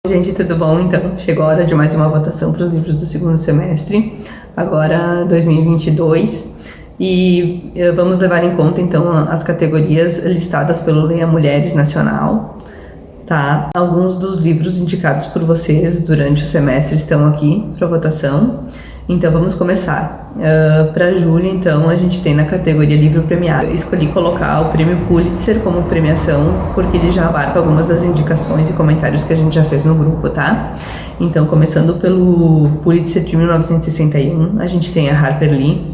Gente, tudo bom? Então, chegou a hora de mais uma votação para os livros do segundo semestre, agora 2022, e vamos levar em conta, então, as categorias listadas pelo Leia Mulheres Nacional, tá? Alguns dos livros indicados por vocês durante o semestre estão aqui para votação, então vamos começar. Para Júlia, então, a gente tem na categoria livro premiado. Eu escolhi colocar o prêmio Pulitzer como premiação, porque ele já abarca algumas das indicações e comentários que a gente já fez no grupo, tá? Então, começando pelo Pulitzer de 1961, a gente tem a Harper Lee,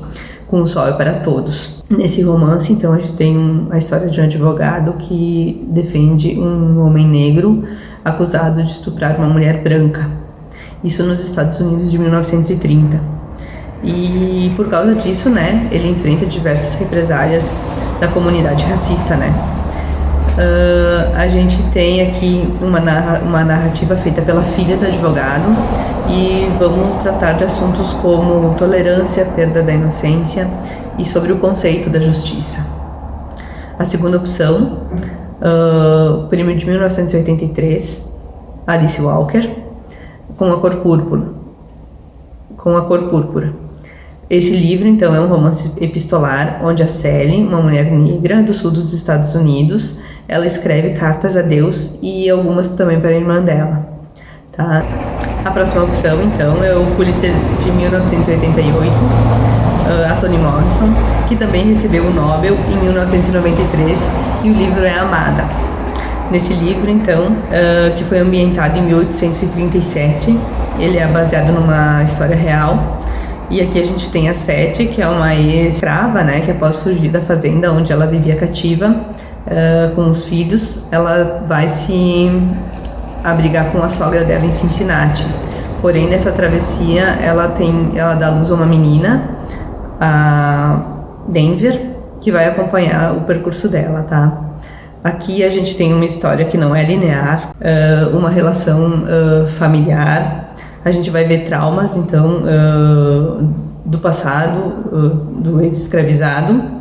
com O Sol é para Todos. Nesse romance, então, a gente tem a história de um advogado que defende um homem negro acusado de estuprar uma mulher branca. Isso nos Estados Unidos de 1930. E por causa disso, né, ele enfrenta diversas represálias da comunidade racista, né. A gente tem aqui uma narrativa feita pela filha do advogado e vamos tratar de assuntos como tolerância, perda da inocência e sobre o conceito da justiça. A segunda opção, o prêmio de 1983, Alice Walker, com a cor púrpura. Esse livro, então, é um romance epistolar onde a Sally, uma mulher negra do sul dos Estados Unidos, ela escreve cartas a Deus e algumas também para a irmã dela, tá? A próxima opção, então, é o Pulitzer de 1988, a Toni Morrison, que também recebeu o Nobel em 1993, e o livro é Amada. Nesse livro, então, que foi ambientado em 1837, ele é baseado numa história real. E aqui a gente tem a Sete, que é uma escrava, né, que após fugir da fazenda onde ela vivia cativa com os filhos, ela vai se abrigar com a sogra dela em Cincinnati. Porém, nessa travessia, ela dá luz a uma menina, a Denver, que vai acompanhar o percurso dela, tá? Aqui a gente tem uma história que não é linear, uma relação familiar. A gente vai ver traumas, então, do passado, do ex-escravizado,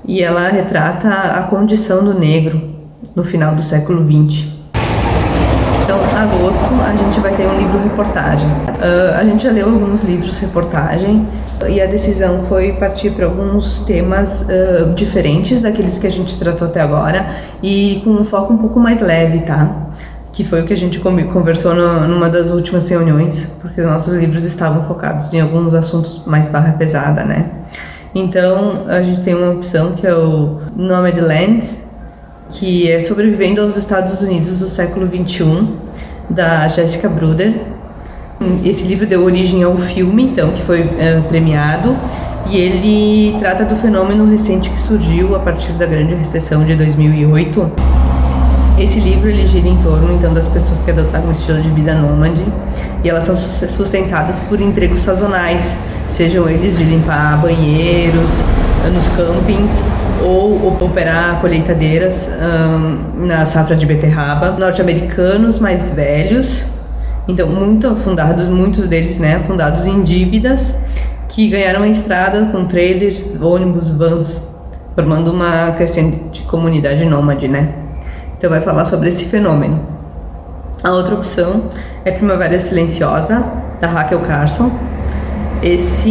e ela retrata a condição do negro no final do século XX. Então, em agosto, a gente vai ter um livro-reportagem. A gente já leu alguns livros-reportagem e a decisão foi partir para alguns temas diferentes daqueles que a gente tratou até agora e com um foco um pouco mais leve, tá? Que foi o que a gente conversou numa das últimas reuniões, porque os nossos livros estavam focados em alguns assuntos mais barra pesada, né? Então, a gente tem uma opção que é o Nomadland, que é Sobrevivendo aos Estados Unidos do século XXI, da Jessica Bruder. Esse livro deu origem ao filme, então, que foi premiado, e ele trata do fenômeno recente que surgiu a partir da Grande Recessão de 2008. Esse livro ele gira em torno, então, das pessoas que adotaram um estilo de vida nômade, e elas são sustentadas por empregos sazonais, sejam eles de limpar banheiros nos campings ou operar colheitadeiras na safra de beterraba. Norte-americanos mais velhos, então muito afundados, muitos deles, né, afundados em dívidas, que ganharam a estrada com trailers, ônibus, vans, formando uma crescente comunidade nômade, né? Então vai falar sobre esse fenômeno. A outra opção é Primavera Silenciosa, da Rachel Carson. Esse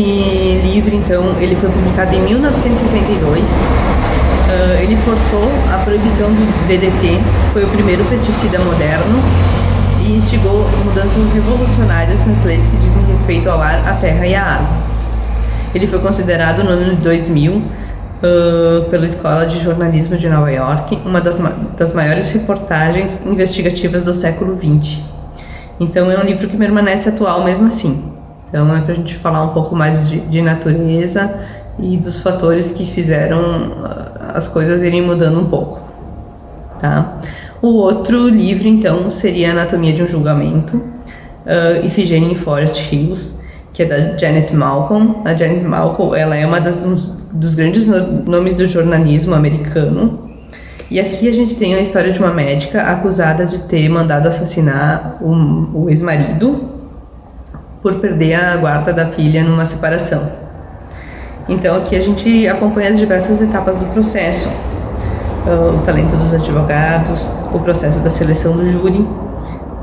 livro, então, ele foi publicado em 1962. Ele forçou a proibição do DDT, que foi o primeiro pesticida moderno, e instigou mudanças revolucionárias nas leis que dizem respeito ao ar, à terra e à água. Ele foi considerado no ano de 2000 pela Escola de Jornalismo de Nova York, uma das maiores reportagens investigativas do século XX. Então é um livro que permanece atual mesmo assim. Então é para a gente falar um pouco mais de natureza e dos fatores que fizeram as coisas irem mudando um pouco, tá? O outro livro, então, seria Anatomia de um Julgamento, Ifigênia em Forest Hills, que é da Janet Malcolm. A Janet Malcolm, ela é uma dos grandes nomes do jornalismo americano. E aqui a gente tem a história de uma médica acusada de ter mandado assassinar o ex-marido por perder a guarda da filha numa separação. Então aqui a gente acompanha as diversas etapas do processo. O talento dos advogados, o processo da seleção do júri,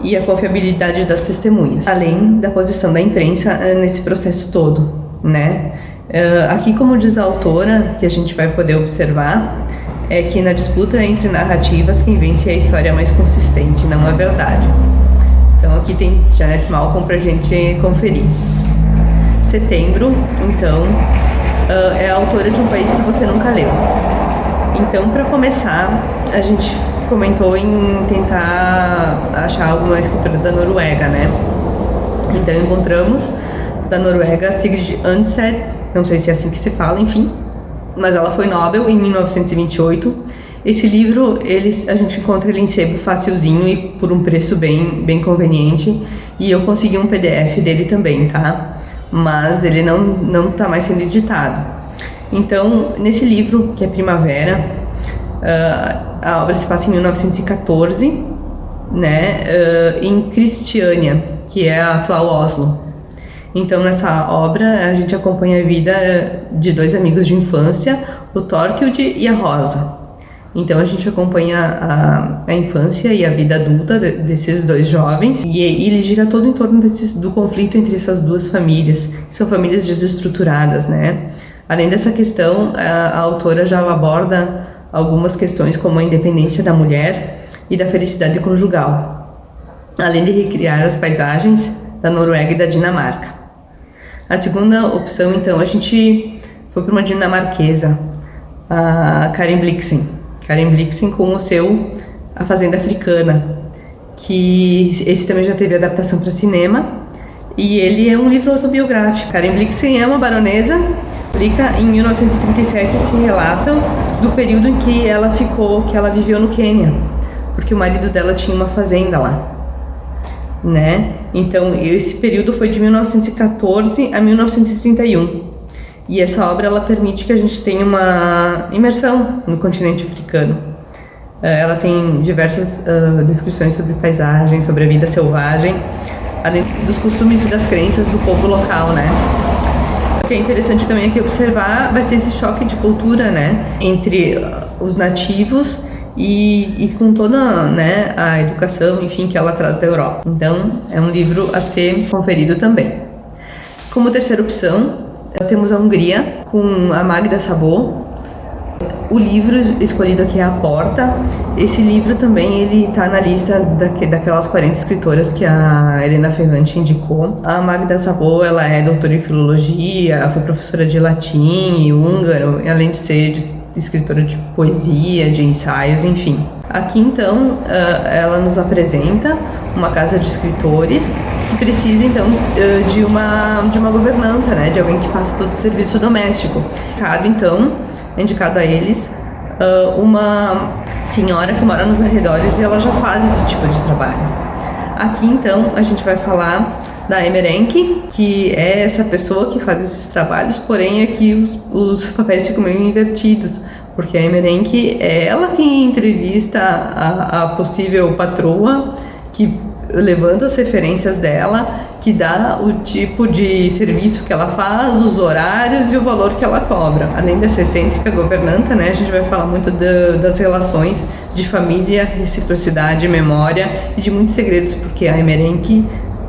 e a confiabilidade das testemunhas, além da posição da imprensa nesse processo todo, né? Aqui, como diz a autora, que a gente vai poder observar, é que na disputa entre narrativas, quem vence é a história mais consistente, não a verdade. Então aqui tem Janet Malcolm pra gente conferir. Setembro, então, é a autora de Um País que Você Nunca Leu. Então, para começar, a gente comentou em tentar achar alguma escritora da Noruega, né? Então encontramos da Noruega Sigrid Undset, não sei se é assim que se fala, enfim, mas ela foi Nobel em 1928. Esse livro, a gente encontra ele em sebo facilzinho e por um preço bem conveniente, e eu consegui um PDF dele também, tá? Mas ele não tá mais sendo editado. Então, nesse livro, que é Primavera, a obra se passa em 1914, né, em Cristiânia, que é a atual Oslo. Então, nessa obra, a gente acompanha a vida de dois amigos de infância, o Thorkild e a Rosa. Então, a gente acompanha a infância e a vida adulta desses dois jovens, e ele gira todo em torno do conflito entre essas duas famílias, que são famílias desestruturadas, né? Além dessa questão, a autora já aborda algumas questões como a independência da mulher e da felicidade conjugal, além de recriar as paisagens da Noruega e da Dinamarca. A segunda opção, então, a gente foi para uma dinamarquesa, a Karen Blixen. Karen Blixen com o seu A Fazenda Africana, que esse também já teve adaptação para cinema, e ele é um livro autobiográfico. Karen Blixen é uma baronesa. Em 1937 se relata do período em que ela viveu no Quênia, porque o marido dela tinha uma fazenda lá, né? Então esse período foi de 1914 a 1931, e essa obra ela permite que a gente tenha uma imersão no continente africano. Ela tem diversas descrições sobre paisagem, sobre a vida selvagem, além dos costumes e das crenças do povo local, né? O que é interessante também aqui observar vai ser esse choque de cultura, né, entre os nativos e com toda, né, a educação, enfim, que ela traz da Europa. Então, é um livro a ser conferido também. Como terceira opção, temos a Hungria, com a Magda Szabó. O livro escolhido aqui é A Porta. Esse livro também ele está na lista daquelas 40 escritoras que a Helena Ferrante indicou. A Magda Szabó, ela é doutora em filologia, foi professora de latim e húngaro, além de ser escritora de poesia, de ensaios, enfim. Aqui então ela nos apresenta uma casa de escritores que precisa então de uma governanta, né, de alguém que faça todo o serviço doméstico. Então é indicado a eles uma senhora que mora nos arredores e ela já faz esse tipo de trabalho. Aqui então a gente vai falar da Emerenke, que é essa pessoa que faz esses trabalhos, porém aqui os papéis ficam meio invertidos, porque a Emerenke é ela quem entrevista a possível patroa, que levanta as referências dela, que dá o tipo de serviço que ela faz, os horários e o valor que ela cobra. Além dessa excêntrica governanta, né, a gente vai falar muito das relações de família, reciprocidade, memória e de muitos segredos, porque a Emerenke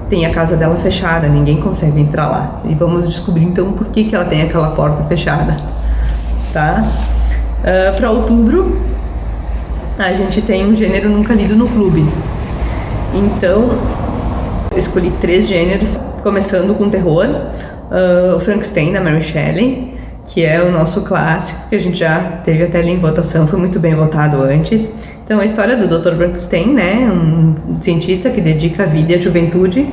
tem a casa dela fechada, ninguém consegue entrar lá. E vamos descobrir então por que ela tem aquela porta fechada, tá? Para outubro, a gente tem um gênero nunca lido no clube. Então, eu escolhi 3 gêneros, começando com terror, o Frankenstein, da Mary Shelley, que é o nosso clássico, que a gente já teve até ali em votação, foi muito bem votado antes. Então, a história do Dr. Frankenstein, né, um cientista que dedica a vida e a juventude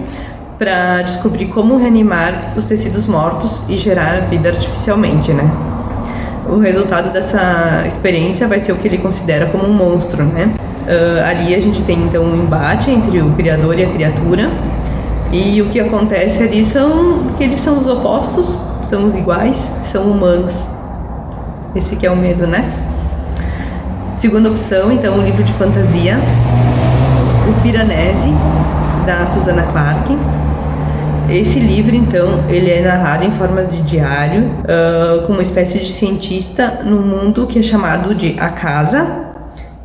para descobrir como reanimar os tecidos mortos e gerar vida artificialmente, né. O resultado dessa experiência vai ser o que ele considera como um monstro, né. Ali a gente tem então um embate entre o criador e a criatura, e o que acontece ali que eles são os opostos, são os iguais, são humanos. Esse que é o medo, né? Segunda opção, então, um livro de fantasia, O Piranesi, da Susanna Clarke. Esse livro, então, ele é narrado em formas de diário, com uma espécie de cientista no mundo que é chamado de A Casa,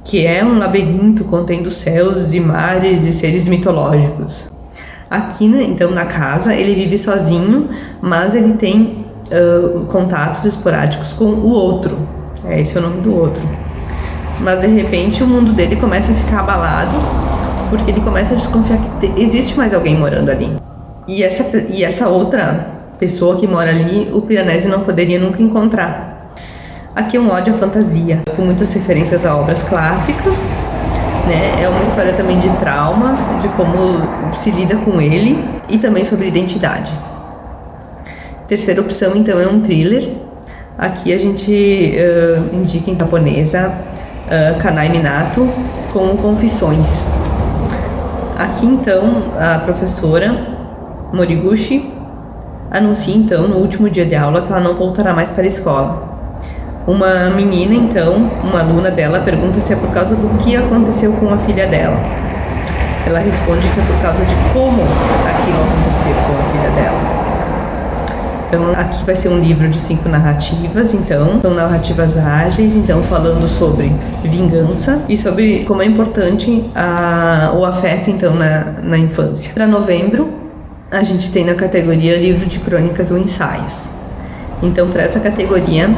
que é um labirinto contendo céus e mares e seres mitológicos. Aqui, né, então, na casa, ele vive sozinho, mas ele tem contatos esporádicos com o outro. Esse é o nome do outro. Mas, de repente, o mundo dele começa a ficar abalado, porque ele começa a desconfiar que existe mais alguém morando ali. E essa outra pessoa que mora ali, o Piranesi não poderia nunca encontrar. Aqui é um ódio à fantasia, com muitas referências a obras clássicas, né? É uma história também de trauma, de como se lida com ele, e também sobre identidade. Terceira opção, então, é um thriller. Aqui a gente indica em japonesa Kanai Minato com Confissões. Aqui, então, a professora Moriguchi anuncia, então, no último dia de aula, que ela não voltará mais para a escola. Uma menina, então, uma aluna dela, pergunta se é por causa do que aconteceu com a filha dela. Ela responde que é por causa de como aquilo aconteceu com a filha dela. Então, aqui vai ser um livro de 5 narrativas, então, são narrativas ágeis, então, falando sobre vingança e sobre como é importante o afeto, então, na infância. Para novembro, a gente tem na categoria livro de crônicas ou ensaios. Então, para essa categoria,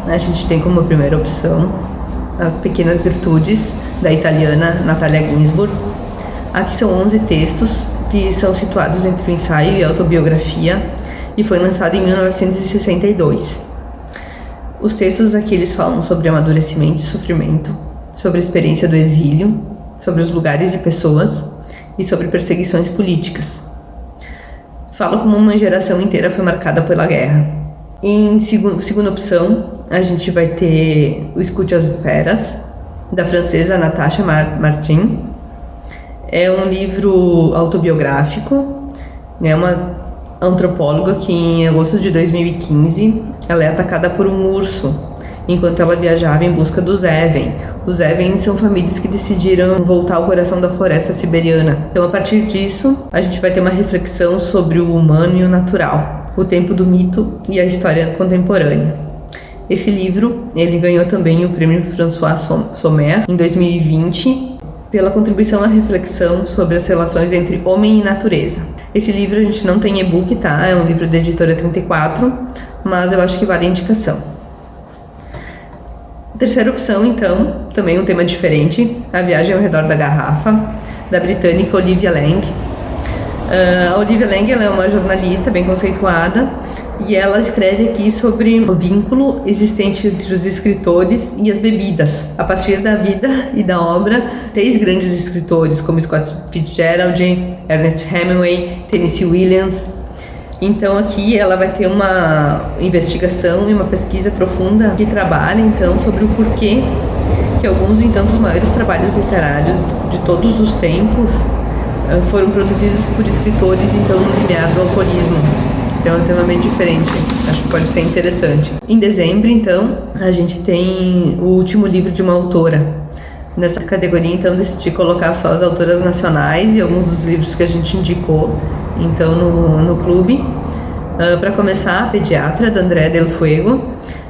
a gente tem como primeira opção As Pequenas Virtudes, da italiana Natalia Ginzburg. Aqui são 11 textos que são situados entre o ensaio e a autobiografia, e foi lançado em 1962. Os textos aqui eles falam sobre amadurecimento e sofrimento, sobre a experiência do exílio, sobre os lugares e pessoas e sobre perseguições políticas. Falam como uma geração inteira foi marcada pela guerra. Em segunda opção, a gente vai ter O Escute as Feras, da francesa Natacha Martin. É um livro autobiográfico, né, uma antropóloga que em agosto de 2015 ela é atacada por um urso enquanto ela viajava em busca dos Even. Os Even são famílias que decidiram voltar ao coração da floresta siberiana. Então, a partir disso, a gente vai ter uma reflexão sobre o humano e o natural, o tempo do mito e a história contemporânea. Esse livro, ele ganhou também o prêmio François Sommer em 2020 pela contribuição à reflexão sobre as relações entre homem e natureza. Esse livro a gente não tem e-book, tá? É um livro da editora 34, mas eu acho que vale a indicação. Terceira opção, então, também um tema diferente, A Viagem ao Redor da Garrafa, da britânica Olivia Laing. A Olivia Laing ela é uma jornalista bem conceituada e ela escreve aqui sobre o vínculo existente entre os escritores e as bebidas. A partir da vida e da obra, 6 grandes escritores, como Scott Fitzgerald, Ernest Hemingway, Tennessee Williams. Então aqui ela vai ter uma investigação e uma pesquisa profunda que trabalha então sobre o porquê que alguns então dos maiores trabalhos literários de todos os tempos foram produzidos por escritores então no limiar do alcoolismo. Então é um tema bem diferente, acho que pode ser interessante. Em dezembro, então, a gente tem o último livro de uma autora. Nessa categoria, então, decidi colocar só as autoras nacionais e alguns dos livros que a gente indicou, então, no clube. Para começar, A Pediatra, da Andrea Del Fuego.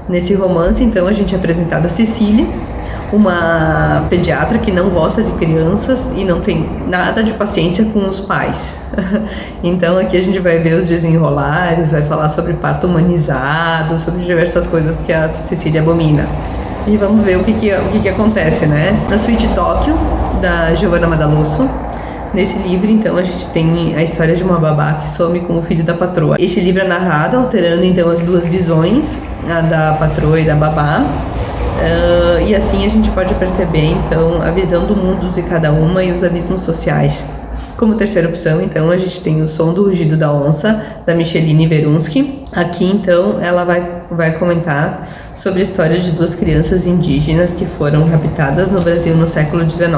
Nesse romance, então, a gente é apresentada a Cecília, uma pediatra que não gosta de crianças e não tem nada de paciência com os pais. Então aqui a gente vai ver os desenrolares, vai falar sobre parto humanizado, sobre diversas coisas que a Cecília abomina. E vamos ver o que acontece, né? Na Suíte Tóquio, da Giovanna Madalosso. Nesse livro, então, a gente tem a história de uma babá que some com o filho da patroa. Esse livro é narrado alterando, então, as duas visões, a da patroa e da babá. E assim a gente pode perceber, então, a visão do mundo de cada uma e os abismos sociais. Como terceira opção, então, a gente tem O Som do Rugido da Onça, da Micheline Verunsky. Aqui, então, ela vai comentar sobre a história de 2 crianças indígenas que foram raptadas no Brasil no século XIX.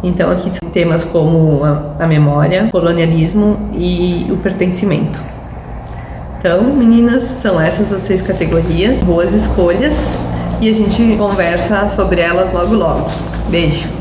Então, aqui são temas como a memória, o colonialismo e o pertencimento. Então, meninas, são essas as 6 categorias. Boas escolhas e a gente conversa sobre elas logo. Beijo!